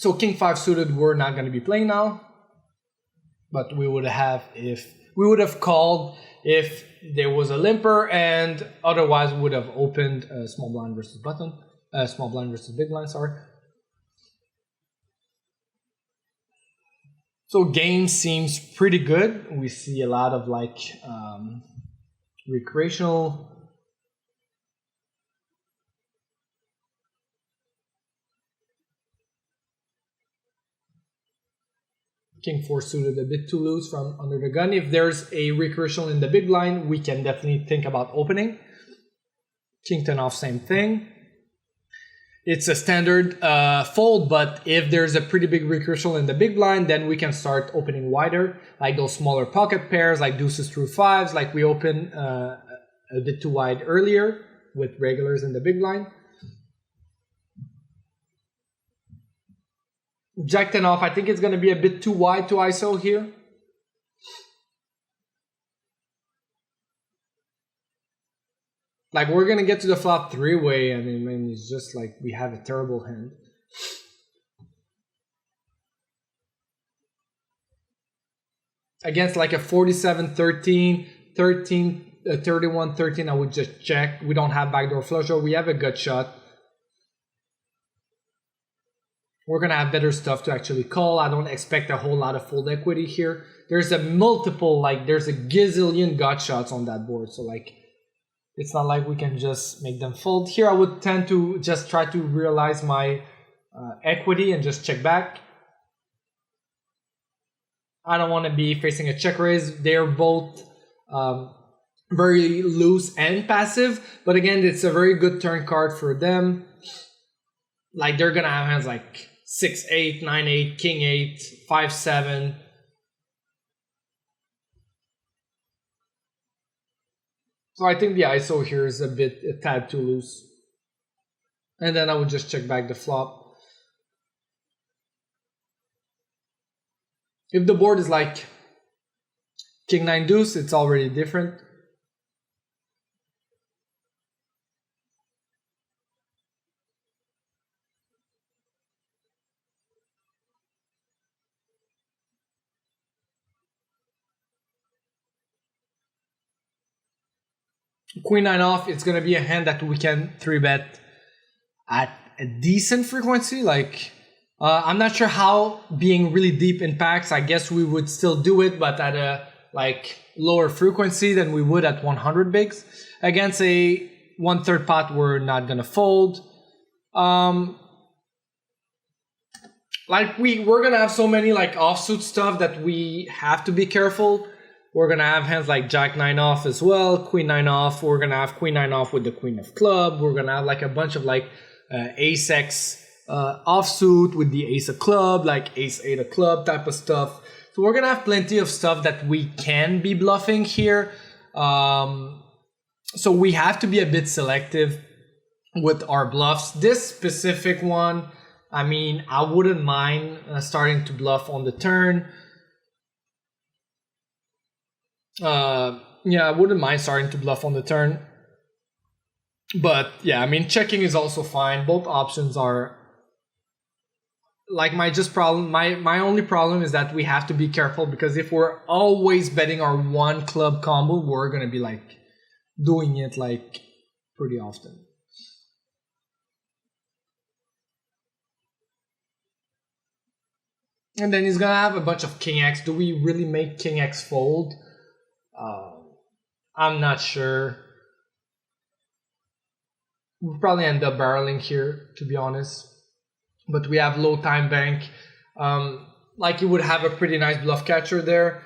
So king 5 suited we're not going to be playing now, but we would have called if there was a limper, and otherwise would have opened small blind versus button, small blind versus big blind, sorry. So game seems pretty good. We see a lot of like recreational. King 4 suited a bit too loose from under the gun. If there's a recreational in the big blind, we can definitely think about opening. King 10 off, same thing. It's a standard fold, but if there's a pretty big recursional in the big blind, then we can start opening wider, like those smaller pocket pairs, like deuces through fives, like we opened a bit too wide earlier with regulars in the big blind. Jack 10 off, I think it's going to be a bit too wide to ISO here. Like, we're going to get to the flop three-way, and I mean, it's just like we have a terrible hand. Against like a 47-13, 31-13, I would just check. We don't have backdoor flush draw. We have a gut shot. We're going to have better stuff to actually call. I don't expect a whole lot of fold equity here. There's a multiple, like, there's a gazillion gut shots on that board. So, like, it's not like we can just make them fold. Here I would tend to just try to realize my equity and just check back. I don't want to be facing a check raise. They're both very loose and passive. But again, it's a very good turn card for them. Like, they're going to have hands like 6-8, 9-8, King 8, 5-7. So I think the ISO here is a tad too loose. And then I would just check back the flop. If the board is like King 9 deuce, it's already different. Queen 9 off, it's going to be a hand that we can 3-bet at a decent frequency. Like, I'm not sure how being really deep in packs, I guess we would still do it, but at a like lower frequency than we would at 100 bigs. Against a 1/3 pot, we're not going to fold. Like, we're going to have so many like offsuit stuff that we have to be careful. We're going to have hands like Jack 9 off as well, Queen 9 off. We're going to have Queen 9 off with the Queen of Club. We're going to have like a bunch of like Ace X offsuit with the Ace of Club, like Ace 8 of Club type of stuff. So we're going to have plenty of stuff that we can be bluffing here. So we have to be a bit selective with our bluffs. This specific one, I mean, I wouldn't mind starting to bluff on the turn. Yeah, I wouldn't mind starting to bluff on the turn. But yeah, I mean, checking is also fine. Both options are like my only problem is that we have to be careful, because if we're always betting our one club combo, we're gonna be like doing it like pretty often. And then he's gonna have a bunch of King X. Do we really make King X fold? I'm not sure. We'll probably end up barreling here, to be honest. But we have low time bank. Like, he would have a pretty nice bluff catcher there.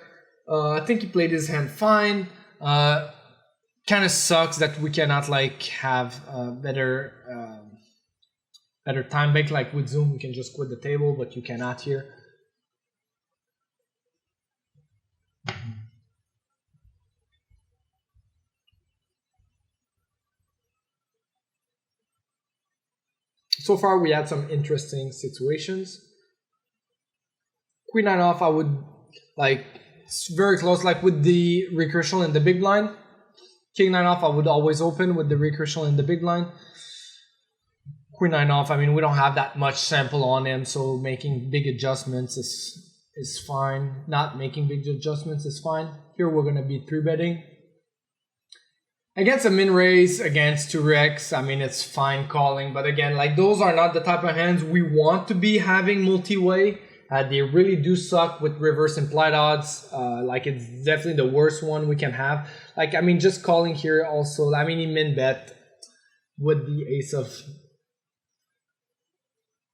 I think he played his hand fine. Kind of sucks that we cannot like have better time bank. Like with Zoom, we can just quit the table, but you cannot here. So far, we had some interesting situations. Queen 9 off, I would like, it's very close, like with the recursional in the big blind. King 9 off, I would always open with the recursional in the big blind. Queen 9 off, I mean, we don't have that much sample on him, so making big adjustments is fine. Not making big adjustments is fine. Here we're going to be 3-betting. Against a min raise, against 2x, I mean, it's fine calling. But again, like, those are not the type of hands we want to be having multi-way. They really do suck with reverse implied odds. Like, it's definitely the worst one we can have. Like, I mean, just calling here also, I mean, he min bet with the ace of...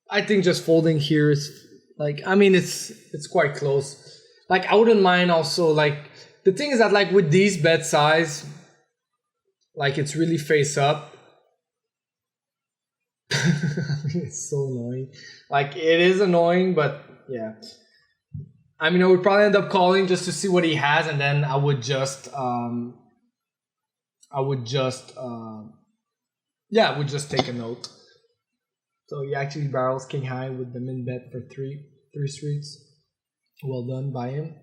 I think just folding here is like, I mean, it's quite close. Like, I wouldn't mind also, like, the thing is that, like, with these bet size, like, it's really face up. It's so annoying. Like, it is annoying, but yeah. I mean, I would probably end up calling just to see what he has, and then I would just take a note. So he actually barrels king high with the min bet for three streets. Well done by him.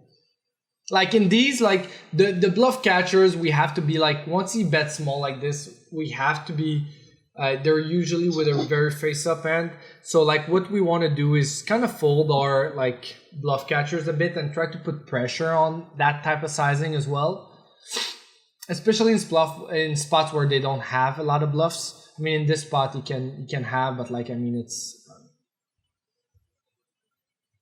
Like, in these, like, the bluff catchers, we have to be like, once he bets small like this, we have to be, they're usually with a very face up hand. So, like, what we want to do is kind of fold our, like, bluff catchers a bit and try to put pressure on that type of sizing as well. Especially in spots where they don't have a lot of bluffs. I mean, in this spot he can have, but, like, I mean, it's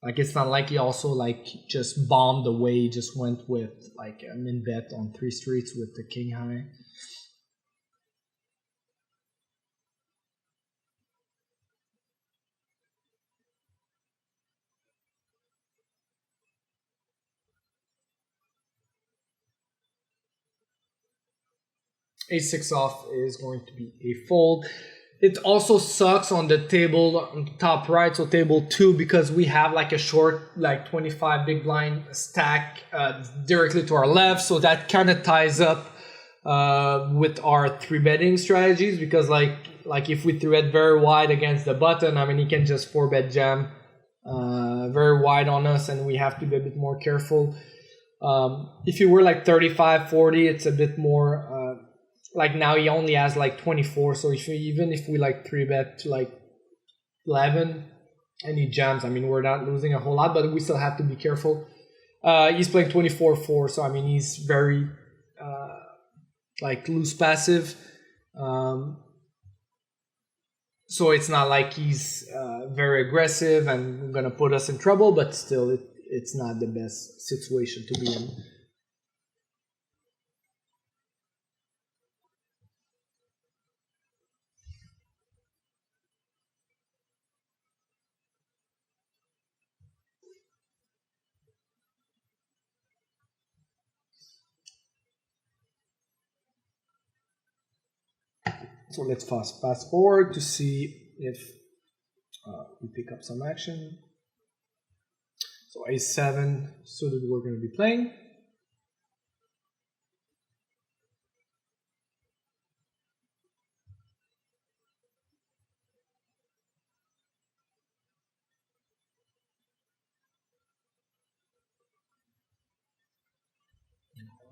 like, it's not like he also, like, just bombed away. He just went with, like, a min bet on 3 streets with the king high. Ace-6 off is going to be a fold. It also sucks on the table on the top right, so table 2, because we have, like, a short, like, 25 big blind stack directly to our left, so that kind of ties up with our 3-betting strategies, because like if we 3-bet very wide against the button, I mean, he can just 4-bet jam very wide on us, and we have to be a bit more careful. If you were like 35-40, it's a bit more like, now he only has like 24, so even if we like 3-bet to like 11 and he jams, I mean, we're not losing a whole lot, but we still have to be careful. He's playing 24-4, so I mean, he's very like loose passive, so it's not like he's very aggressive and gonna put us in trouble, but still it's not the best situation to be in. So let's fast forward to see if we pick up some action. So A7 suited we're going to be playing.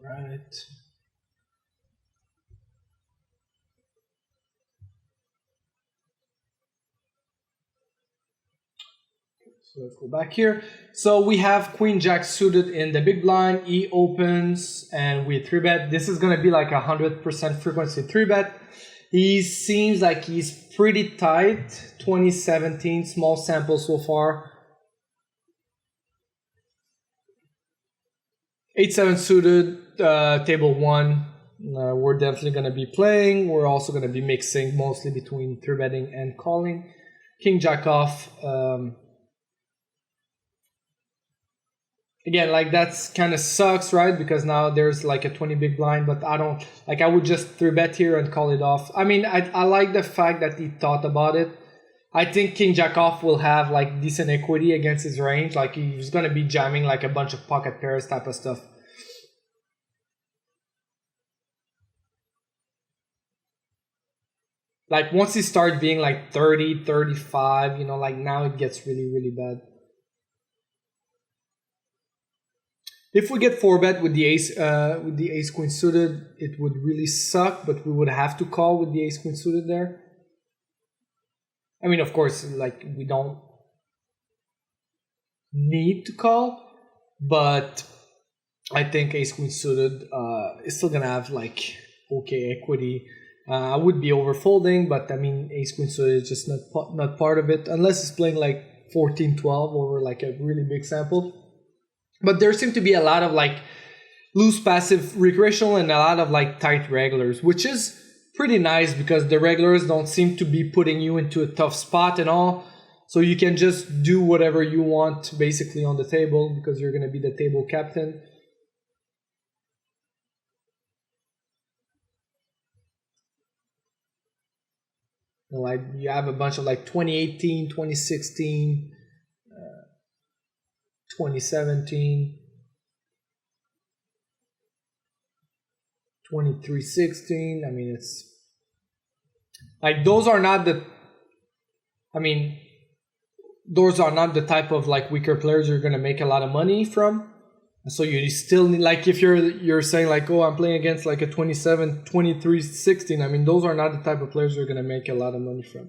All right. So let's go back here. So we have Queen Jack suited in the big blind. He opens and we 3-bet. This is going to be like 100% frequency 3-bet. He seems like he's pretty tight. 2017, small sample so far. 8-7 suited, table 1. We're definitely going to be playing. We're also going to be mixing mostly between 3-betting and calling. King Jack off. Again, like, that's kind of sucks, right? Because now there's like a 20 big blind, but I don't, like, I would just 3-bet here and call it off. I mean, I like the fact that he thought about it. I think King Jack off will have like decent equity against his range. Like, he's going to be jamming like a bunch of pocket pairs type of stuff. Like, once he starts being like 30, 35, you know, like, now it gets really, really bad. If we get 4-bet with the ace queen suited, it would really suck, but we would have to call with the ace queen suited there. I mean, of course, like we don't need to call, but I think ace queen suited is still gonna have like okay equity. I would be overfolding, but I mean ace queen suited is just not part of it unless it's playing like 14-12 over like a really big sample. But there seem to be a lot of like loose passive recreational and a lot of like tight regulars, which is pretty nice because the regulars don't seem to be putting you into a tough spot and all. So you can just do whatever you want basically on the table because you're going to be the table captain. And like you have a bunch of like 2018, 2016, 2017, 2316. I mean, it's like those are not the, I mean, those are not the type of like weaker players you're going to make a lot of money from. So you still need, like if you're saying like, oh, I'm playing against like a 27, 23, 16. I mean, those are not the type of players you're going to make a lot of money from.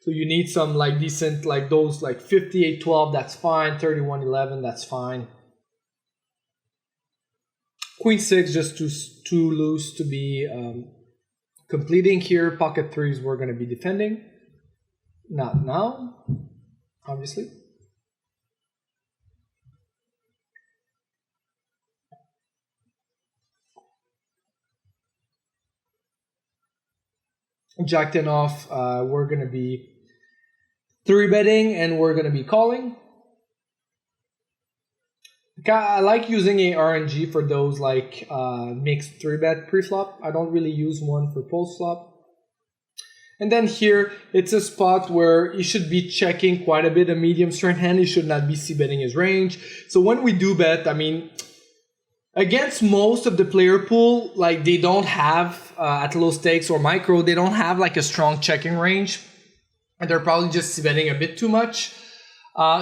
So you need some like decent, like those like 58, 12, that's fine. 31, 11, that's fine. Queen 6, just too loose to be completing here. Pocket 3s we're going to be defending. Not now, obviously. Jack 10 off, we're going to be 3-betting and we're going to be calling. I like using a RNG for those like mixed 3-bet pre-flop. I don't really use one for post-flop. And then here, it's a spot where you should be checking quite a bit a medium strength hand. You should not be c-betting his range. So when we do bet, I mean, against most of the player pool, like they don't have, at low stakes or micro, they don't have like a strong checking range. And they're probably just c-betting a bit too much.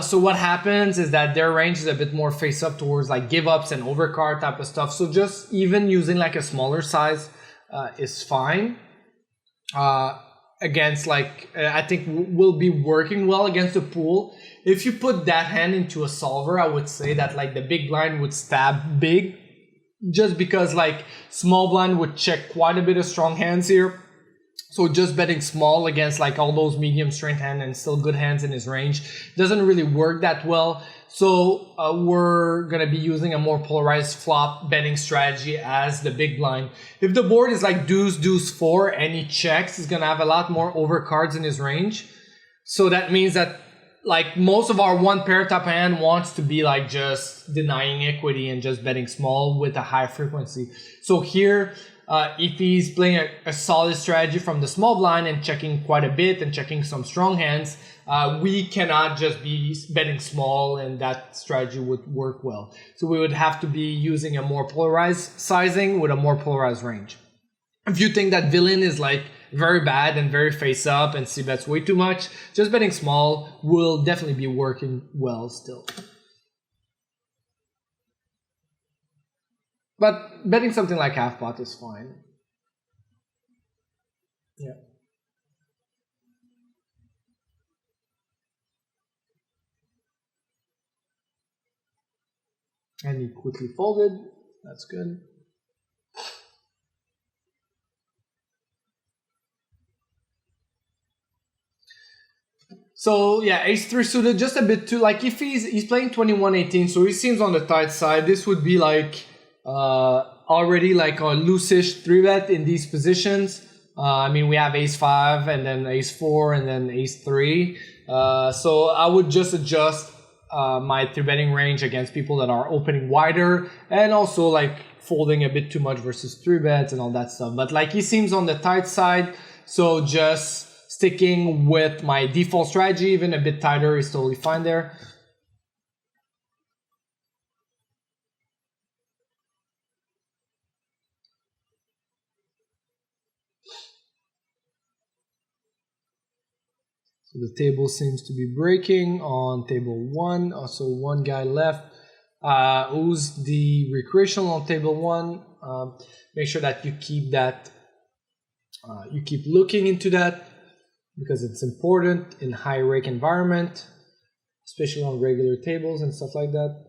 So what happens is that their range is a bit more face up towards like give ups and overcard type of stuff. So just even using like a smaller size is fine. Against like, I think will be working well against the pool. If you put that hand into a solver, I would say that like the big blind would stab big just because like small blind would check quite a bit of strong hands here. So just betting small against like all those medium strength hands and still good hands in his range doesn't really work that well. So we're going to be using a more polarized flop betting strategy as the big blind. If the board is like deuce, deuce, 4 and he checks, he's going to have a lot more overcards in his range. So that means that like most of our one pair type hand wants to be like just denying equity and just betting small with a high frequency. So here, if he's playing a solid strategy from the small blind and checking quite a bit and checking some strong hands, we cannot just be betting small and that strategy would work well. So we would have to be using a more polarized sizing with a more polarized range. If you think that villain is like very bad and very face up and c-bets way too much, just betting small will definitely be working well still. But betting something like half pot is fine. Yeah. And he quickly folded. That's good. So yeah, ace-3 suited, just a bit too, like if he's playing 21-18, so he seems on the tight side. This would be like already like a loose-ish 3-bet in these positions. I mean, we have ace-5 and then ace-4 and then ace-3. So I would just adjust my 3-betting range against people that are opening wider and also like folding a bit too much versus 3-bets and all that stuff. But like he seems on the tight side, so just sticking with my default strategy, even a bit tighter is totally fine there. So the table seems to be breaking on table 1. Also one guy left. Who's the recreational on table 1? Make sure that you keep that, you keep looking into that. because it's important in high rake environment, especially on regular tables and stuff like that.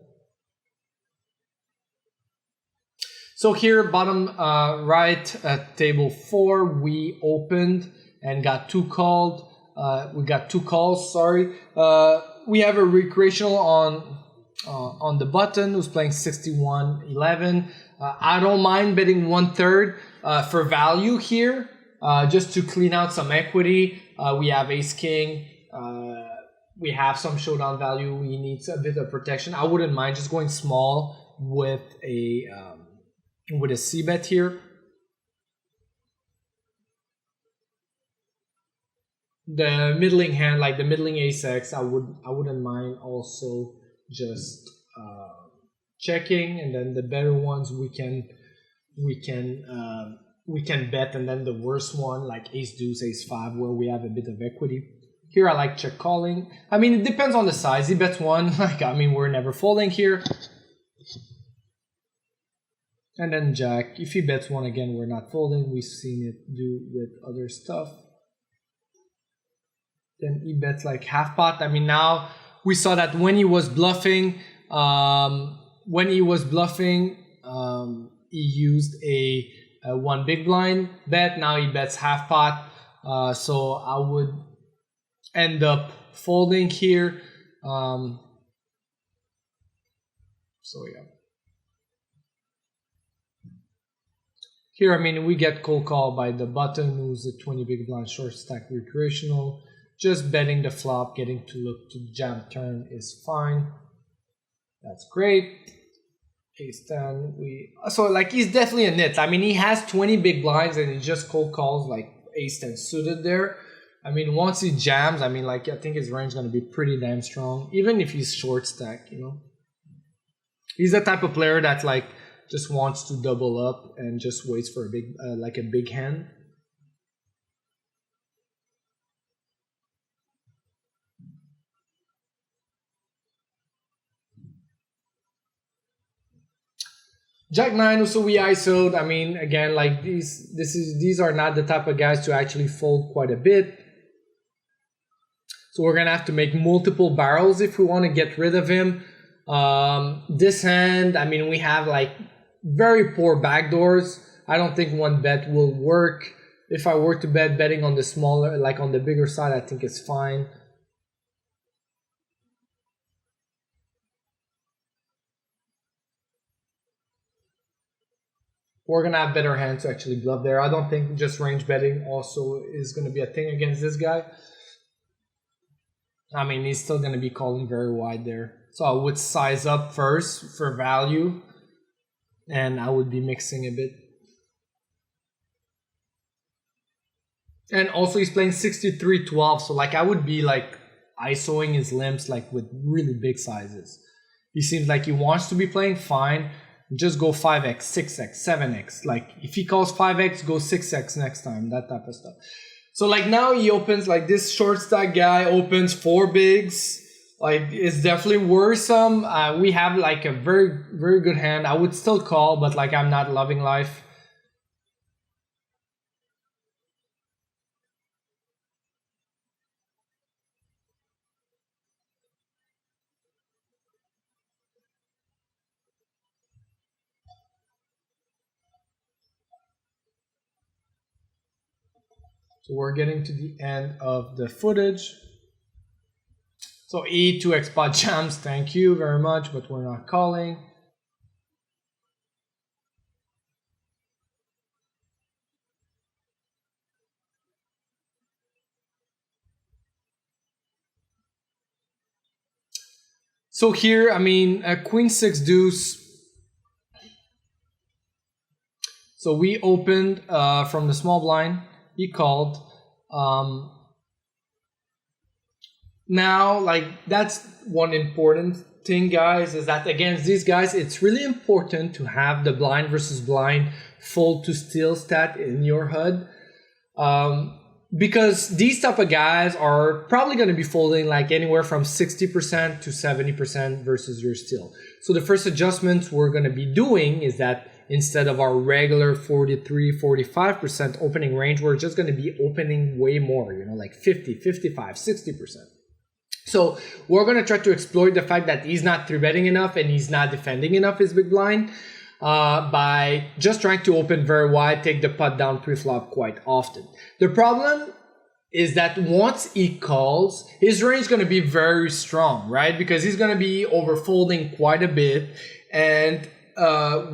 So here, bottom right at table 4, we opened and got two called. We got two calls. Sorry. We have a recreational on the button who's playing 61-11. I don't mind betting 1/3 for value here, just to clean out some equity. We have Ace King. We have some showdown value. We need a bit of protection. I wouldn't mind just going small with a C-bet here. The middling hand, like the middling ace-x, I wouldn't mind also just checking, and then the better ones we can bet, and then the worst one like ace-deuce, ace-5, where we have a bit of equity. Here I like check calling. I mean, it depends on the size. He bets one, like I mean, we're never folding here. And then jack. If he bets one again, we're not folding. We've seen it do with other stuff. Then he bets like half pot. I mean, now we saw that when he was bluffing, he used a one big blind bet. Now he bets half pot. So I would end up folding here. So yeah. Here, I mean, we get cold call by the button, who's a 20 big blind short stack recreational. Just betting the flop, getting to look to jam turn is fine. That's great. Ace 10, so like he's definitely a nit. I mean, he has 20 big blinds and he just cold calls like Ace 10 suited there. I mean, once he jams, I mean, like I think his range is gonna be pretty damn strong, even if he's short stack, you know. He's the type of player that like just wants to double up and just waits for a big, like a big hand. Jack 9, so we ISO'd. I mean, again, like these are not the type of guys to actually fold quite a bit. So we're gonna have to make multiple barrels if we want to get rid of him. This hand, I mean, we have like very poor backdoors. I don't think one bet will work. If I were to betting on the smaller, like on the bigger side, I think it's fine. We're gonna have better hands to actually bluff there. I don't think just range betting also is gonna be a thing against this guy. I mean, he's still gonna be calling very wide there. So I would size up first for value, and I would be mixing a bit. And also he's playing 63-12, so like I would be like ISOing his limps like with really big sizes. He seems like he wants to be playing fine. Just go 5x, 6x, 7x. Like if he calls 5x, go 6x next time, that type of stuff. So like now he opens, like this short stack guy opens 4 bigs. Like it's definitely worrisome. We have like a very, very good hand. I would still call, but like I'm not loving life. So we're getting to the end of the footage. So E 2x pot jams, thank you very much, but we're not calling. So here, I mean, a queen 6 deuce. So we opened from the small blind. He called. Now, like, that's one important thing, guys, is that against these guys, it's really important to have the blind versus blind fold to steal stat in your HUD. Because these type of guys are probably going to be folding like anywhere from 60% to 70% versus your steal. So the first adjustments we're going to be doing is that instead of our regular 43-45% opening range, we're just going to be opening way more, you know, like 50, 55, 60%. So we're going to try to exploit the fact that he's not 3-betting enough and he's not defending enough his big blind by just trying to open very wide, take the pot down pre-flop quite often. The problem is that once he calls, his range is going to be very strong, right? Because he's going to be overfolding quite a bit, and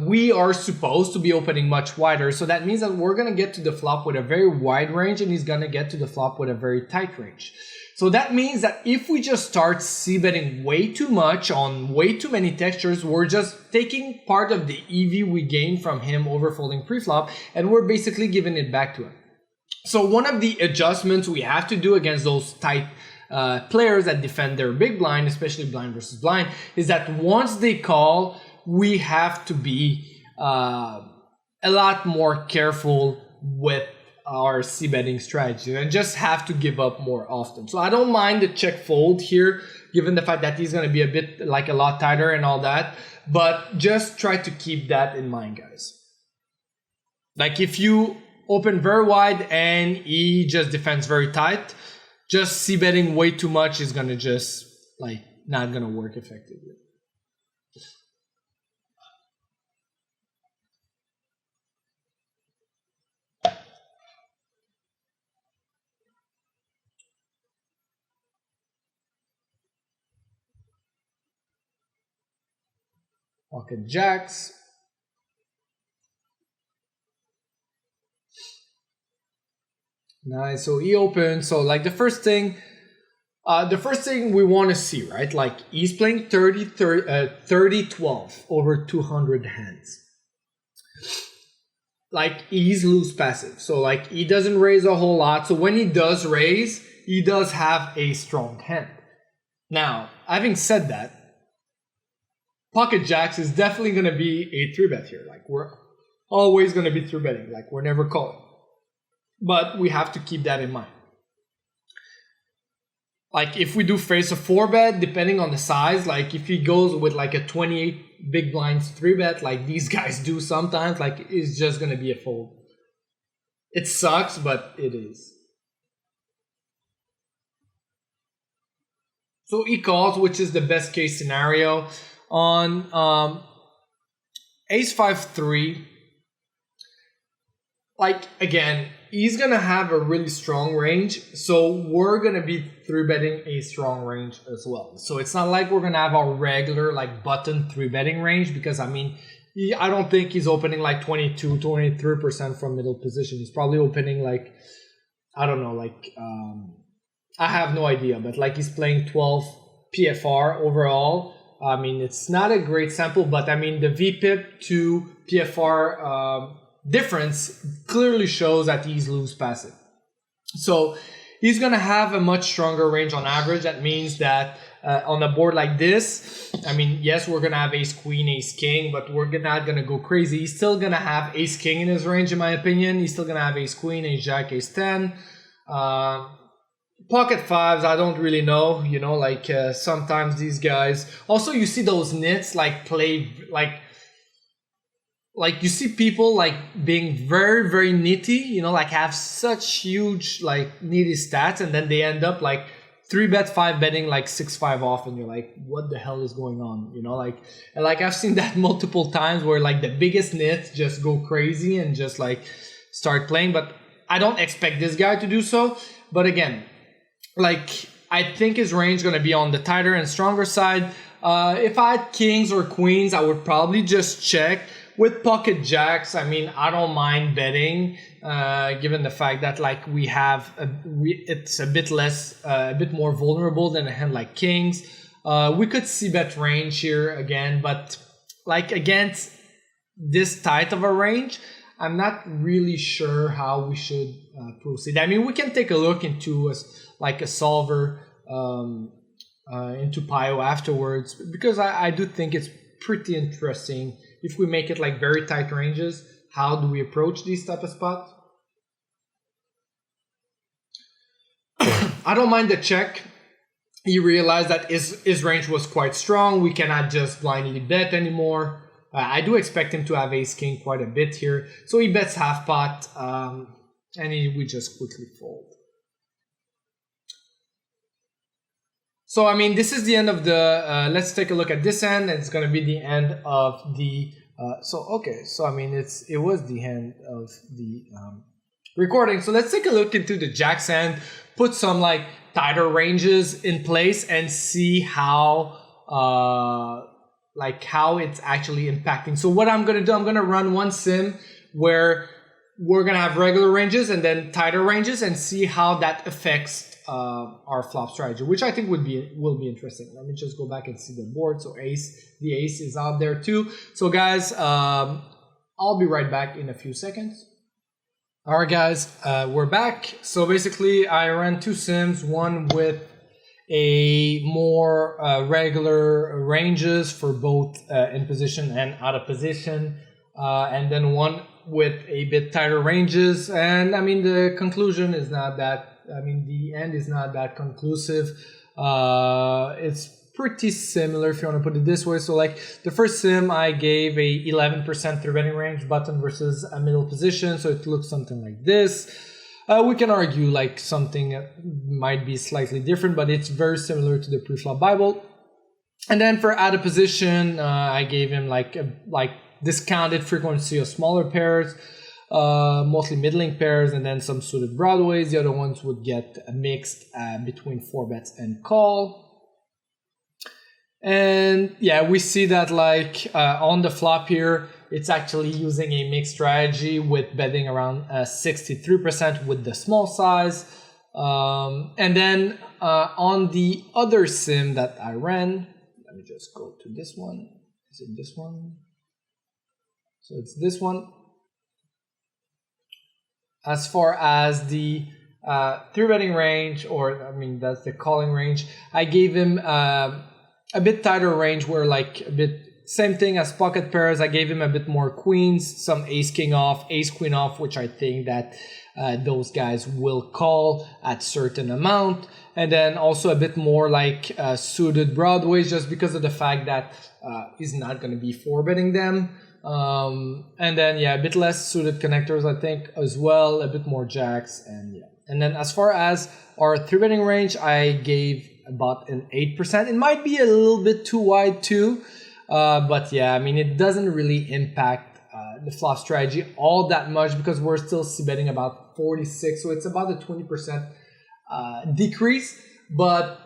we are supposed to be opening much wider. So that means that we're going to get to the flop with a very wide range, and he's going to get to the flop with a very tight range. So that means that if we just start c-betting way too much on way too many textures, we're just taking part of the EV we gained from him overfolding pre-flop, and we're basically giving it back to him. So one of the adjustments we have to do against those tight players that defend their big blind, especially blind versus blind, is that once they call, we have to be a lot more careful with our c-betting strategy and just have to give up more often. So I don't mind the check fold here, given the fact that he's going to be a bit like a lot tighter and all that, but just try to keep that in mind, guys. Like if you open very wide and he just defends very tight, just c-betting way too much is going to just like not going to work effectively. Pocket jacks. Nice. So he opens. So like the first thing we want to see, right? Like he's playing 30-12 over 200 hands. Like he's loose passive. So like he doesn't raise a whole lot. So when he does raise, he does have a strong hand. Now, having said that, pocket jacks is definitely going to be a 3-bet here. Like we're always going to be 3-betting. Like we're never calling. But we have to keep that in mind. Like if we do face a 4-bet, depending on the size, like if he goes with like a 28 big blinds 3-bet, like these guys do sometimes, like it's just going to be a fold. It sucks, but it is. So he calls, which is the best case scenario. On ace 5-3, like again, he's gonna have a really strong range, so we're gonna be 3-betting a strong range as well. So it's not like we're gonna have our regular like button 3-betting range, because I mean, I don't think he's opening like 22-23% from middle position. He's probably opening like, I don't know, like I have no idea, but like he's playing 12 PFR overall. I mean, it's not a great sample, but I mean, the VPIP to PFR difference clearly shows that he's loose passive. So he's going to have a much stronger range on average. That means that on a board like this, I mean, yes, we're going to have ace queen, ace king, but we're not going to go crazy. He's still going to have ace king in his range, in my opinion. He's still going to have ace queen, ace jack, ace 10. Pocket fives, I don't really know, you know, like sometimes these guys, also you see those nits like play, like you see people like being very, very nitty, you know, like have such huge like nitty stats, and then they end up like 3-bet, 5-betting like 6-5 off, and you're like, what the hell is going on, you know, like I've seen that multiple times where like the biggest nits just go crazy and just like start playing, but I don't expect this guy to do so. But again, like I think his range is going to be on the tighter and stronger side. If I had kings or queens, I would probably just check. With pocket jacks, I mean, I don't mind betting, given the fact that like we have it's a bit less, a bit more vulnerable than a hand like kings. We could see bet range here again, but like against this tight of a range, I'm not really sure how we should proceed. I mean, we can take a look into like a solver into Pio afterwards, because I do think it's pretty interesting. If we make it like very tight ranges, how do we approach these type of spots? I don't mind the check. He realized that his range was quite strong. We cannot just blindly bet anymore. I do expect him to have ace king quite a bit here. So he bets half pot, and we just quickly fold. So, I mean, this is the end of the, let's take a look at this end. It's going to be the end of the, so I mean, it was the end of the recording. So let's take a look into the Jack's hand, put some like tighter ranges in place and see how, how it's actually impacting. So what I'm going to do, I'm going to run one sim where we're going to have regular ranges and then tighter ranges and see how that affects our flop strategy, which I think will be interesting. Let me just go back and see the board. So the ace is out there too. So guys, I'll be right back in a few seconds. All right, guys, we're back. So basically, I ran two sims, one with a more regular ranges for both in position and out of position, and then one with a bit tighter ranges. And I mean, the conclusion is not that. I mean, the end is not that conclusive. It's pretty similar if you want to put it this way. So like the first sim, I gave a 11% three betting range button versus a middle position. So it looks something like this. We can argue like something might be slightly different, but it's very similar to the pre-flop Bible. And then for out of position, I gave him like discounted frequency of smaller pairs. Mostly middling pairs and then some suited broadways. The other ones would get a mixed between 4 bets and call. And yeah, we see that like on the flop here, it's actually using a mixed strategy with betting around 63% with the small size. And then on the other sim that I ran, let me just go to this one. Is it this one? So it's this one. As far as the three betting range, or I mean, that's the calling range, I gave him a bit tighter range where like a bit same thing as pocket pairs. I gave him a bit more queens, some ace king off, ace queen off, which I think that those guys will call at certain amount. And then also a bit more like suited broadways, just because of the fact that he's not going to be four betting them. And then yeah, a bit less suited connectors I think as well, a bit more jacks, and yeah. And then as far as our three betting range, I gave about an 8%. It might be a little bit too wide too, but yeah, I mean, it doesn't really impact the flop strategy all that much because we're still c-betting about 46, so it's about a 20% decrease. But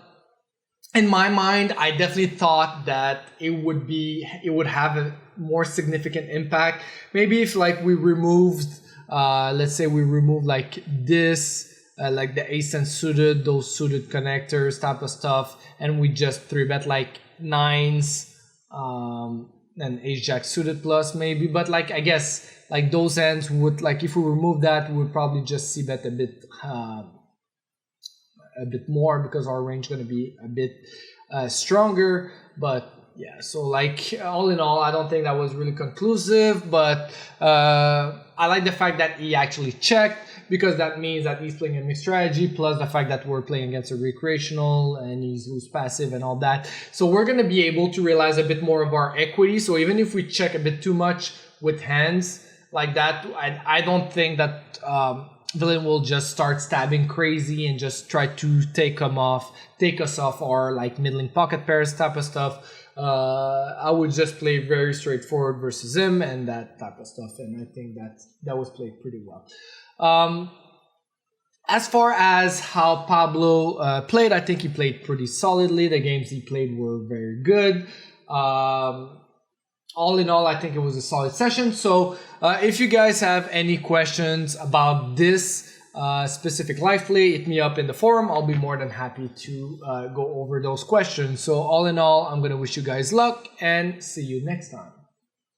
in my mind, I definitely thought that it would have a more significant impact. Maybe if like we removed, let's say we removed like this, like the ace and suited, those suited connectors type of stuff, and we just three bet like nines, and ace jack suited plus maybe. But like I guess like those ends would, like if we remove that, we would probably just see bet a bit more because our range going to be a bit stronger. But yeah, so like all in all, I don't think that was really conclusive, but I like the fact that he actually checked, because that means that he's playing a mixed strategy, plus the fact that we're playing against a recreational and he's loose passive and all that. So we're going to be able to realize a bit more of our equity. So even if we check a bit too much with hands like that, I don't think that villain will just start stabbing crazy and just try to take us off our like middling pocket pairs type of stuff. I would just play very straightforward versus him and that type of stuff, and I think that was played pretty well. As far as how Pablo played, I think he played pretty solidly. The games he played were very good. All in all, I think it was a solid session. So if you guys have any questions about this specific live play, hit me up in the forum. I'll be more than happy to go over those questions. So all in all, I'm going to wish you guys luck and see you next time.